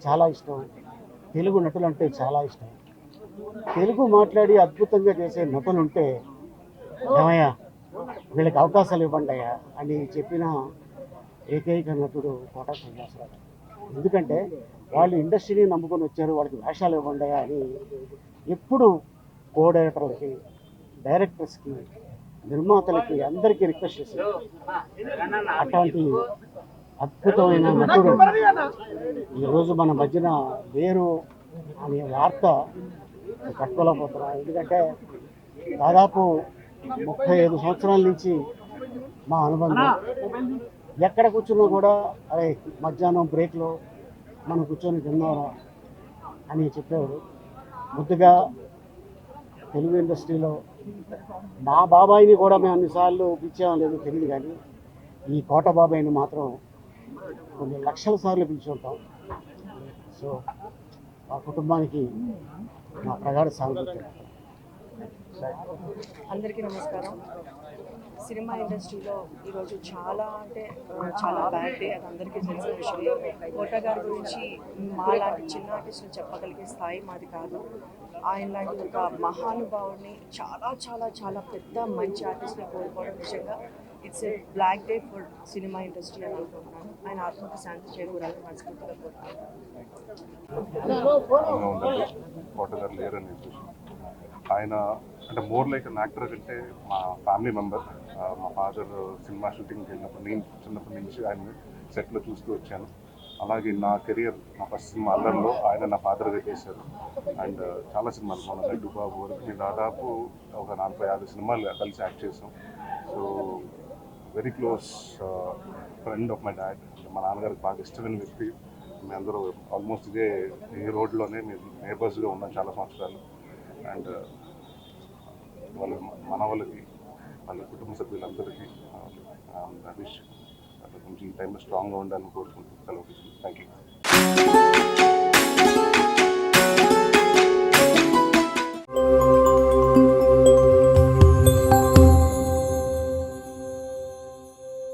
చాలా ఇష్టం, తెలుగు నటులు అంటే చాలా ఇష్టం. తెలుగు మాట్లాడి అద్భుతంగా చేసే నటులు ఉంటే ఏమయ్యా వీళ్ళకి అవకాశాలు ఇవ్వండి అయ్యా అని చెప్పిన ఏకైక నటుడు కోట శ్రీనివాసరావు. ఎందుకంటే వాళ్ళు ఇండస్ట్రీని నమ్ముకొని వచ్చారు, వాళ్ళకి వేషాలు ఇవ్వండి అయ్యా అని ఎప్పుడు కో డైరెక్టర్లకి, డైరెక్టర్స్కి, నిర్మాతలకి అందరికీ రిక్వెస్ట్ చేశారు. అట్లాంటి అద్భుతమైన నటుడు ఈరోజు మన మధ్యన వేరు అనే వార్త కట్టుకోలేకపోతున్నాం. ఎందుకంటే దాదాపు 35 సంవత్సరాల నుంచి మా అనుబంధం. ఎక్కడ కూర్చున్నా కూడా అరే మధ్యాహ్నం బ్రేక్లో మనం కూర్చొని తిన్నారా అని చెప్పేవారు. ముద్దుగా తెలుగు ఇండస్ట్రీలో మా బాబాయిని కూడా మేము అన్నిసార్లు పిలిచామో లేదో తెలియదు, కానీ ఈ కోట బాబాయిని మాత్రం కొన్ని లక్షల సార్లు పిలిచి ఉంటాం. సో మా కుటుంబానికి మా ప్రగాఢ సానుభూతి. అందరికీ నమస్కారం. సినిమా ఇండస్ట్రీలో ఈరోజు చాలా చాలా బ్యాడ్ డే, అది అందరికీ తెలిసిన విషయం. కోట గారి గురించి మాలాంటి చిన్న ఆర్టిస్టులు చెప్పగలిగే స్థాయి మాది కాదు. ఆయన లాంటి ఒక మహానుభావుడిని, చాలా చాలా చాలా పెద్ద మంచి ఆర్టిస్ట్ని కోల్పోవడం నిజంగా it's a black day for cinema industry అని అనుకుంటున్నాను. ఆయన ఆత్మకు శాంతి చేకూరాలని మనస్ఫూర్తిగా కోరుకుంటున్నాను. ఆయన అంటే మోర్ లైక్ అన్ యాక్టర్ కంటే మా ఫ్యామిలీ మెంబర్. మా ఫాదర్ సినిమా షూటింగ్కి వెళ్ళినప్పుడు నేను చిన్నప్పటి నుంచి ఆయన సెట్లో చూస్తూ వచ్చాను. అలాగే నా కెరియర్, నా ఫస్ట్ సినిమా అల్లర్లో ఆయన నా ఫాదర్గా చేశారు. అండ్ చాలా సినిమాలు, మన లడ్డు బాబు వరకు నేను దాదాపు ఒక 40-50 సినిమాలు కలిసి యాక్ట్ చేసాం. So very close friend of my dad. మా నాన్నగారికి బాగా ఇష్టమైన వ్యక్తి. మీ అందరూ ఆల్మోస్ట్ ఈ రోడ్లోనే మీరు నేబర్స్గా ఉన్నాం చాలా సంవత్సరాలు. అండ్ వాళ్ళ మనవాళ్ళకి, వాళ్ళ కుటుంబ సభ్యులందరికీ విష్ కొంచెం ఈ టైంలో స్ట్రాంగ్గా ఉండాలని కోరుకుంటూ సెలవు తీసుకుంటాను. Thank you.